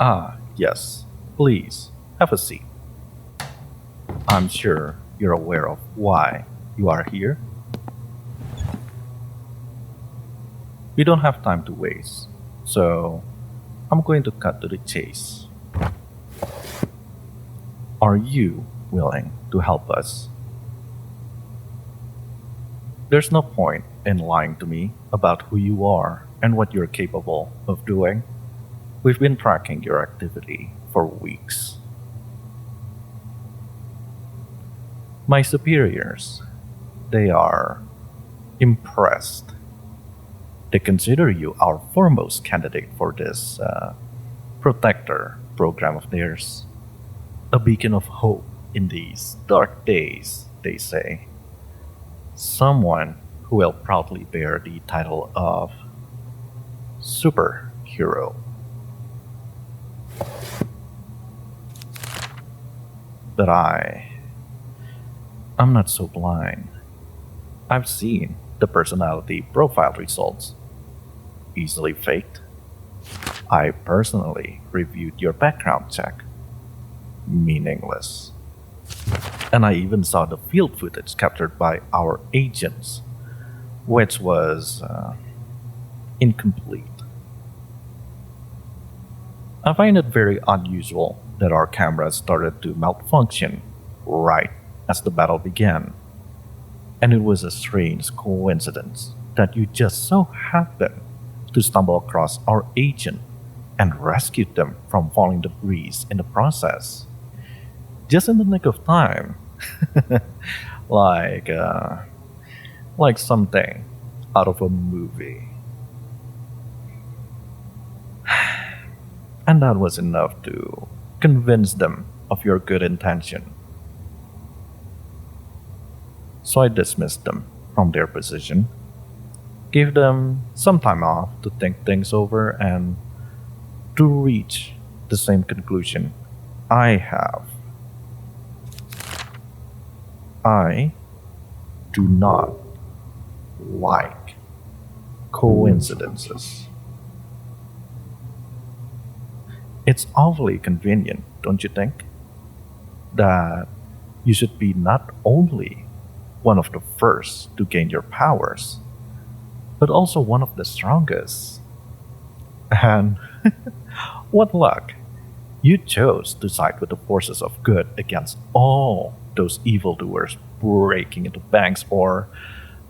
Ah, yes. Please, have a seat. I'm sure you're aware of why you are here. We don't have time to waste, so I'm going to cut to the chase. Are you willing to help us? There's no point in lying to me about who you are and what you're capable of doing. We've been tracking your activity for weeks. My superiors, they are impressed. They consider you our foremost candidate for this protector program of theirs. A beacon of hope in these dark days, they say. Someone who will proudly bear the title of superhero. But I'm not so blind. I've seen the personality profile results. Easily faked. I personally reviewed your background check. Meaningless. And I even saw the field footage captured by our agents, which was incomplete. I find it very unusual that our cameras started to malfunction right as the battle began. And it was a strange coincidence that you just so happened to stumble across our agent and rescued them from falling debris in the process. Just in the nick of time. like, uh, like something out of a movie. And that was enough to convince them of your good intention. So I dismissed them from their position, gave them some time off to think things over and to reach the same conclusion I have. I do not like coincidences. It's awfully convenient, don't you think? That you should be not only one of the first to gain your powers, but also one of the strongest. And what luck! You chose to side with the forces of good against all those evildoers breaking into banks or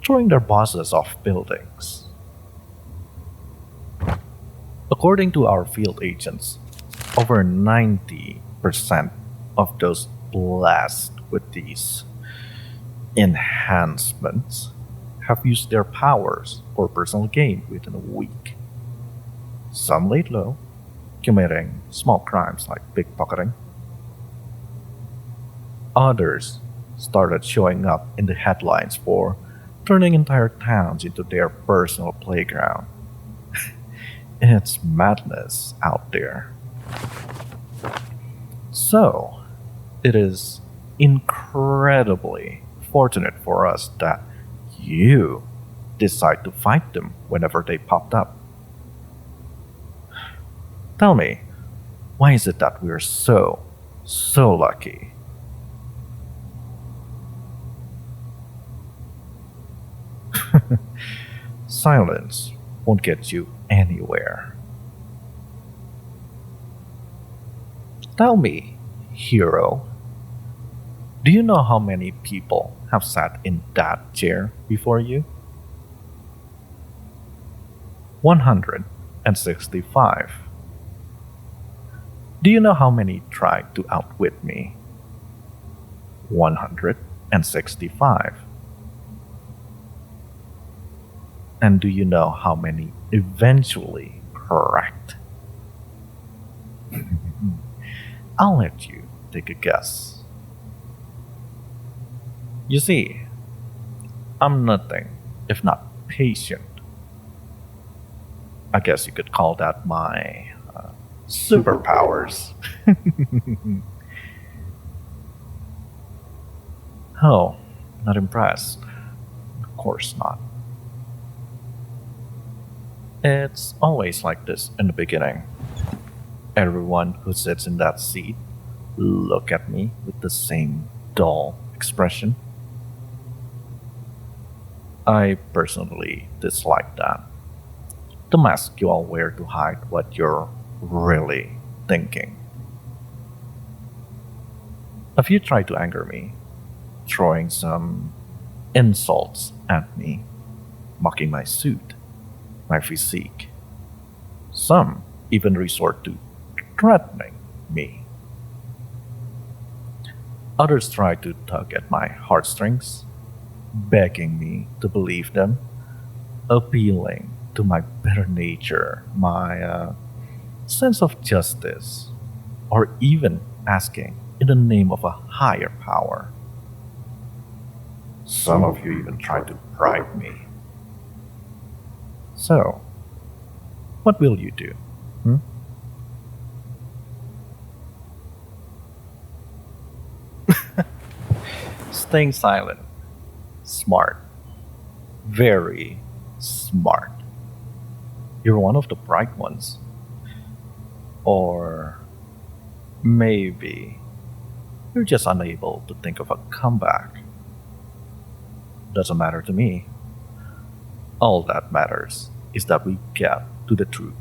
throwing their bosses off buildings. According to our field agents, over 90% of those blessed with these enhancements have used their powers for personal gain within a week. Some laid low, committing small crimes like pickpocketing. Others started showing up in the headlines for turning entire towns into their personal playground. It's madness out there. So, it is incredibly fortunate for us that you decide to fight them whenever they popped up. Tell me, why is it that we're so lucky? Silence won't get you anywhere. Tell me, hero, do you know how many people have sat in that chair before you? 165. Do you know how many tried to outwit me? 165. And do you know how many eventually cracked? I'll let you take a guess. You see, I'm nothing if not patient. I guess you could call that my superpowers. Oh, not impressed? Of course not. It's always like this in the beginning. everyone who sits in that seat look at me with the same dull expression. I personally dislike that. The mask you all wear to hide what you're really thinking. A few try to anger me, throwing some insults at me, mocking my suit, my physique. Some even resort to threatening me. Others try to tug at my heartstrings, begging me to believe them, appealing to my better nature, my sense of justice, or even asking in the name of a higher power. Some of you even try to bribe me. So, what will you do? Hmm? Staying silent. Smart. Very smart. You're one of the bright ones. Or maybe you're just unable to think of a comeback. Doesn't matter to me. All that matters is that we get to the truth.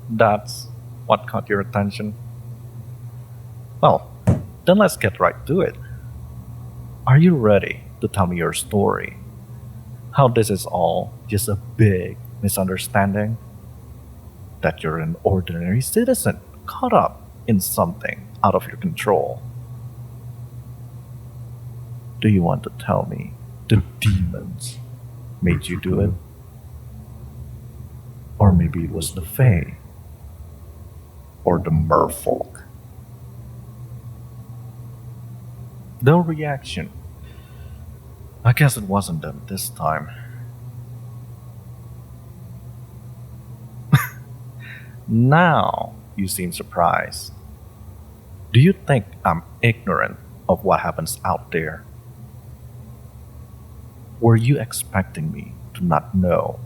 That's what caught your attention? Well, then let's get right to it. Are you ready to tell me your story? How this is all just a big misunderstanding? That you're an ordinary citizen caught up in something out of your control? Do you want to tell me the demons made you do it? Or maybe it was the Fae? Or the merfolk? No reaction. I guess it wasn't them this time. Now you seem surprised. Do you think I'm ignorant of what happens out there? Were you expecting me to not know?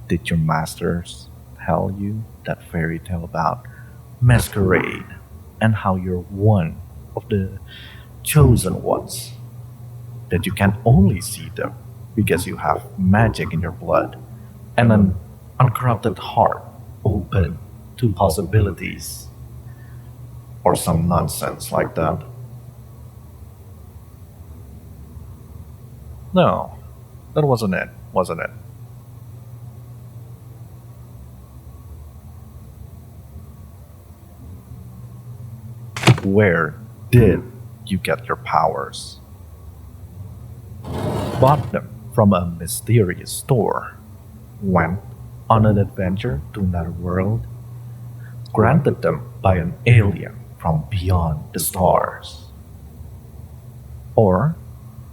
Did your masters tell you that fairy tale about masquerade and how you're one of the chosen ones? That you can only see them because you have magic in your blood and an uncorrupted heart open to possibilities? Or some nonsense like that? No, that wasn't it, wasn't it? Where did you get your powers? Bought them from a mysterious store, went on an adventure to another world, granted them by an alien from beyond the stars? Or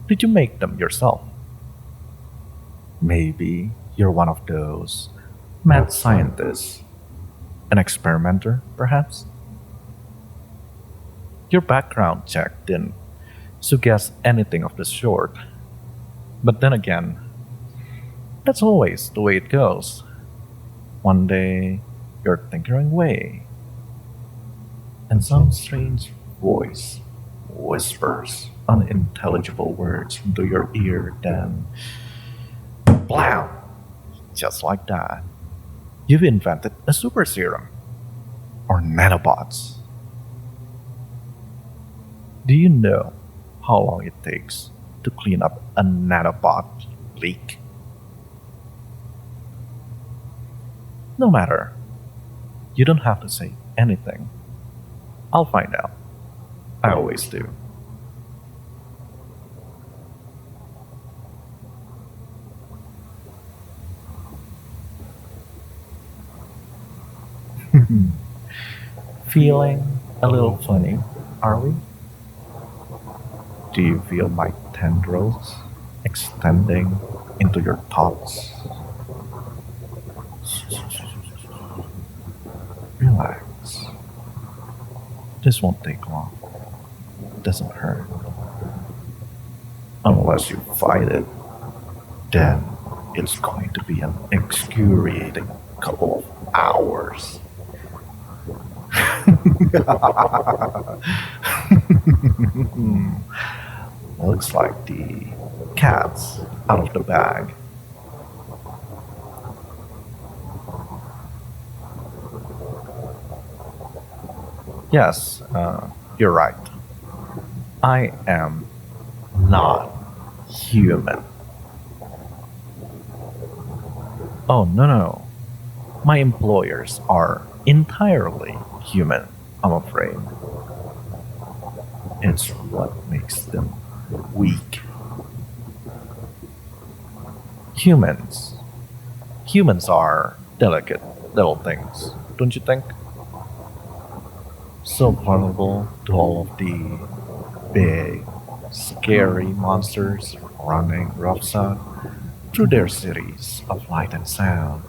did you make them yourself? Maybe you're one of those mad scientists, an experimenter, perhaps? Your background check didn't suggest anything of the sort. But then again, that's always the way it goes. One day, you're tinkering away, and some strange voice whispers unintelligible words into your ear, then blam! Just like that, you've invented a super serum, or nanobots. Do you know how long it takes to clean up a nanobot leak? No matter. You don't have to say anything. I'll find out. I always do. Feeling a little funny, are we? Do you feel my tendrils extending into your thoughts? Relax. This won't take long. It doesn't hurt. Unless you fight it, then It's going to be an excruciating couple of hours. Looks like the cat's out of the bag. Yes, you're right. I am not human. Oh, no. My employers are entirely human, I'm afraid. It's what makes them weak. Humans. Humans are delicate little things, don't you think? So vulnerable to all of the big, scary monsters running roughshod through their cities of light and sound.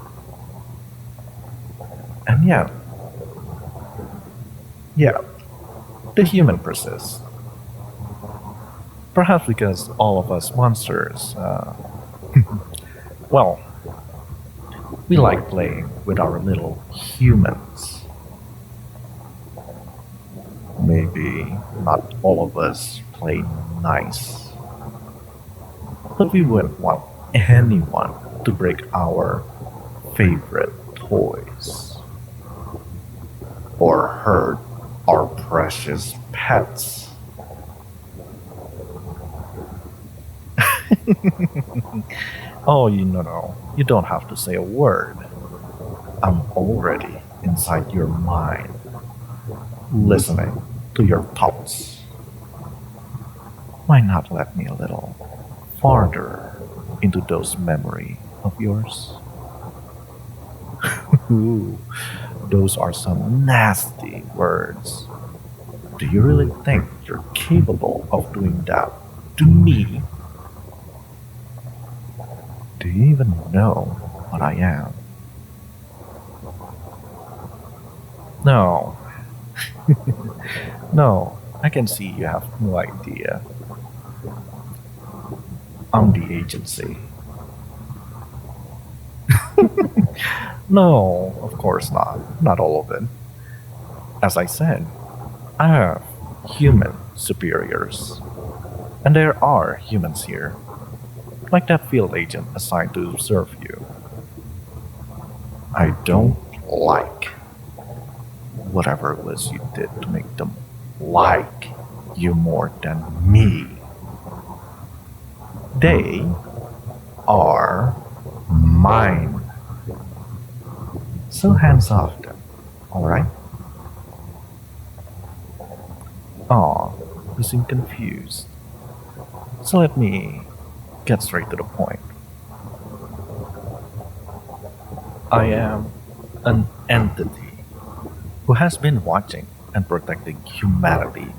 And yet, the human persists. Perhaps because all of us monsters, well, we like playing with our little humans. Maybe not all of us play nice, but we wouldn't want anyone to break our favorite toys or hurt our precious pets. Oh, no. You don't have to say a word. I'm already inside your mind, listening to your thoughts. Why not let me a little farther into those memory of yours? Ooh, those are some nasty words. Do you really think you're capable of doing that to me? Do you even know what I am? No. No, I can see you have no idea. I'm the agency. No, of course not. Not all of it. As I said, I have human superiors. And there are humans here, like that field agent assigned to observe you. I don't like whatever it was you did to make them like you more than me. They are mine. So hands off them, alright? Aw, you seem confused. So let me get straight to the point. I am an entity who has been watching and protecting humanity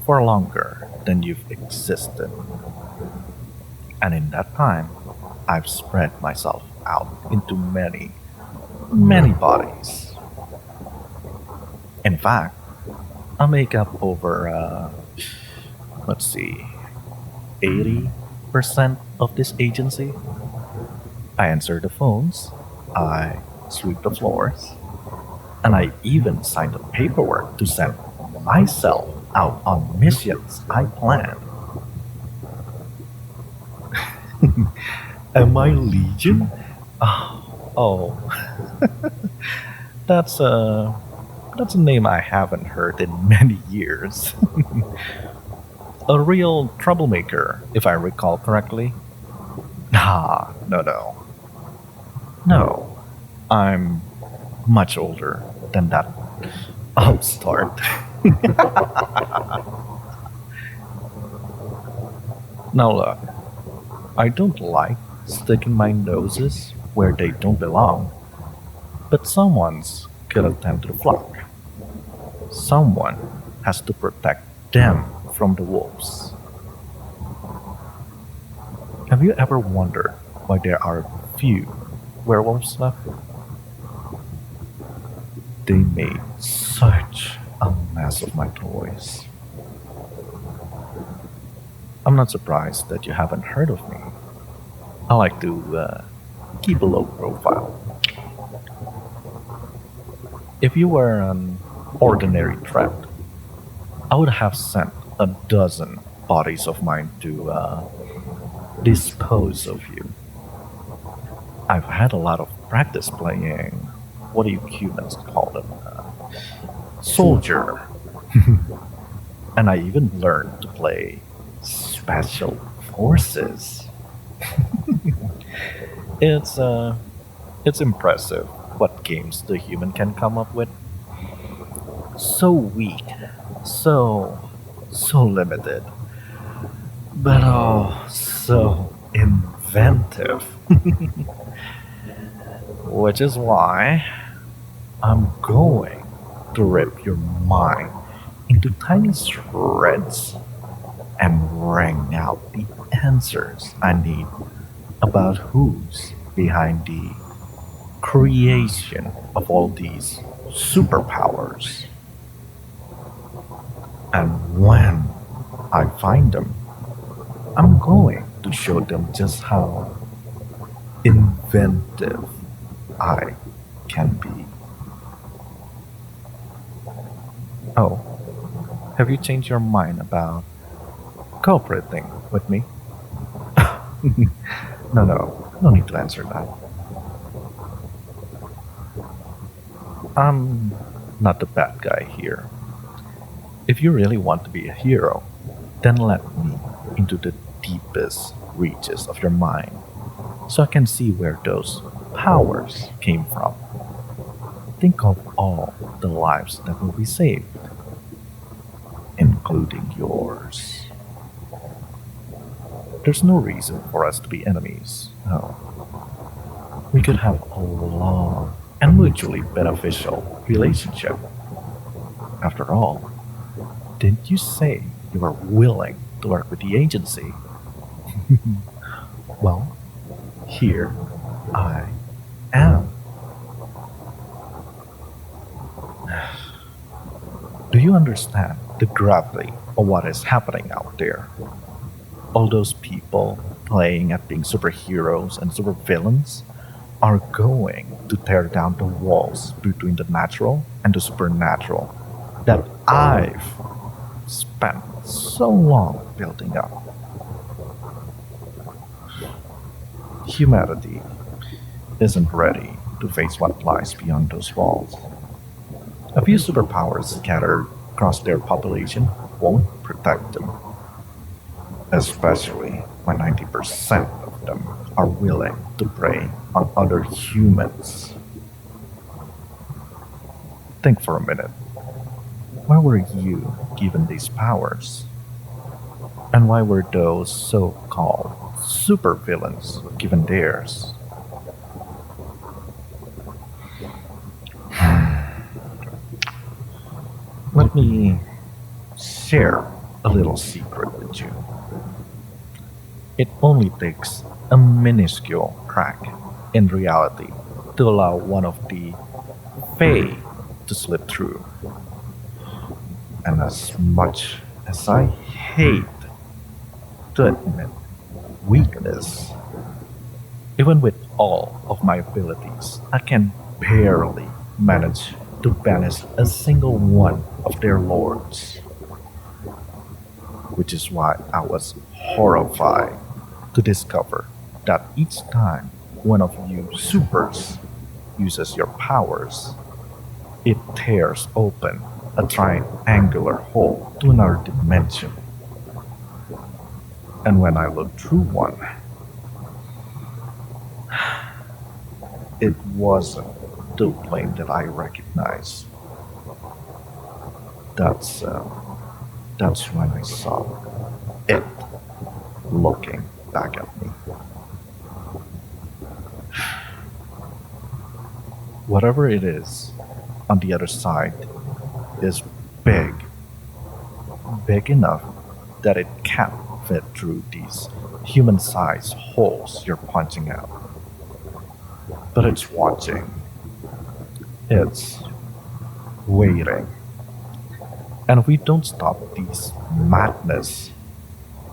for longer than you've existed. And in that time, I've spread myself out into many, many bodies. In fact, I make up over, let's see, 80% of this agency. I answer the phones, I sweep the floors, and I even sign the paperwork to send myself out on missions I plan. Am I Legion? Oh. that's a name I haven't heard in many years. A real troublemaker, if I recall correctly. No. No, I'm much older than that upstart. Now look, I don't like sticking my noses where they don't belong, but someone's gotta tend to the flock. Someone has to protect them from the wolves. Have you ever wondered why there are few werewolves left? They made such a mess of my toys. I'm not surprised that you haven't heard of me. I like to Keep a low profile. If you were an ordinary threat, I would have sent a dozen bodies of mine to dispose of you. I've had a lot of practice playing, what do you humans call them? Soldier. And I even learned to play special forces. It's impressive what games the human can come up with. So weak, so limited, but oh, so inventive. Which is why I'm going to rip your mind into tiny shreds and wring out the answers I need about who's behind the creation of all these superpowers. And when I find them, I'm going to show them just how inventive I can be. Oh, have you changed your mind about cooperating with me? No need to answer that. I'm not the bad guy here. If you really want to be a hero, then let me into the deepest reaches of your mind so I can see where those powers came from. Think of all the lives that will be saved, including yours. There's no reason for us to be enemies. No. We could have a long and mutually beneficial relationship. After all, didn't you say you were willing to work with the agency? Well, here I am. Do you understand the gravity of what is happening out there? All those people playing at being superheroes and supervillains are going to tear down the walls between the natural and the supernatural that I've spent so long building up. Humanity isn't ready to face what lies beyond those walls. A few superpowers scattered across their population won't protect them, especially when 90% of them are willing to prey on other humans. Think for a minute. Why were you given these powers? And why were those so-called supervillains given theirs? Let me share a little secret with you. It only takes a minuscule crack in reality to allow one of the Fae to slip through. And as much as I hate to admit weakness, even with all of my abilities, I can barely manage to banish a single one of their lords. Which is why I was horrified to discover that each time one of you supers uses your powers, it tears open a triangular hole to another dimension. And when I look through one, it wasn't the plane that I recognized. That's when I saw it looking back at me. Whatever it is on the other side is big enough that it can't fit through these human-sized holes you're punching out. But it's watching. It's waiting. And if we don't stop this madness,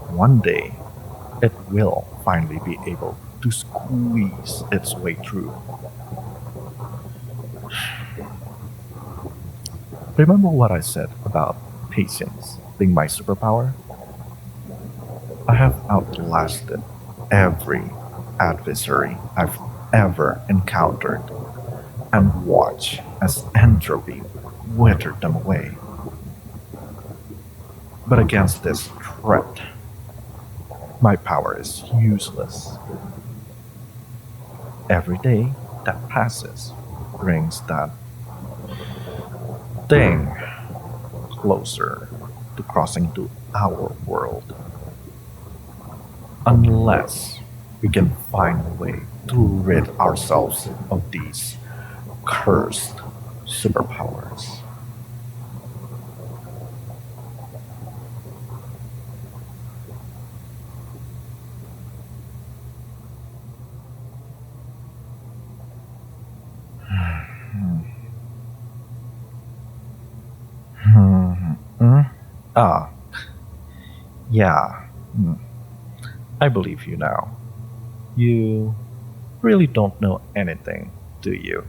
one day it will finally be able to squeeze its way through. Remember what I said about patience being my superpower? I have outlasted every adversary I've ever encountered and watched as entropy withered them away. But against this threat, my power is useless. Every day that passes brings that thing closer to crossing to our world. Unless we can find a way to rid ourselves of these cursed superpowers. Ah, yeah. I believe you now. You really don't know anything, do you?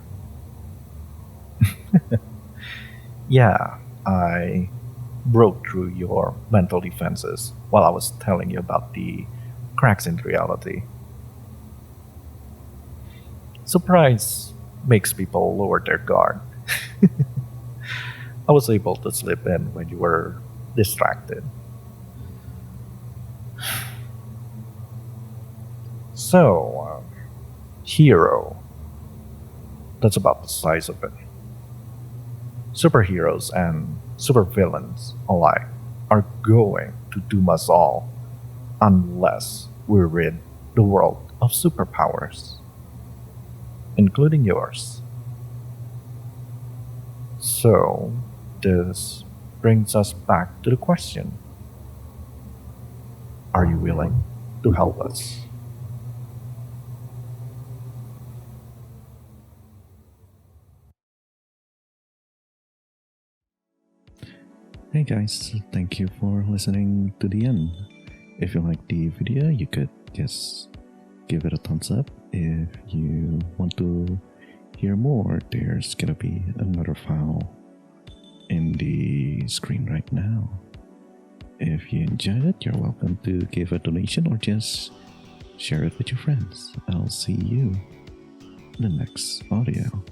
Yeah, I broke through your mental defenses while I was telling you about the cracks in reality. Surprise makes people lower their guard. I was able to slip in when you were distracted. So, hero. That's about the size of it. Superheroes and supervillains alike are going to doom us all unless we rid the world of superpowers, including yours. So, this brings us back to the question: are you willing to help us? Hey guys, thank you for listening to the end. If you like the video, you could just give it a thumbs up. If you want to hear more, there's gonna be another file in the screen right now. If you enjoyed it, you're welcome to give a donation or just share it with your friends. I'll see you in the next audio.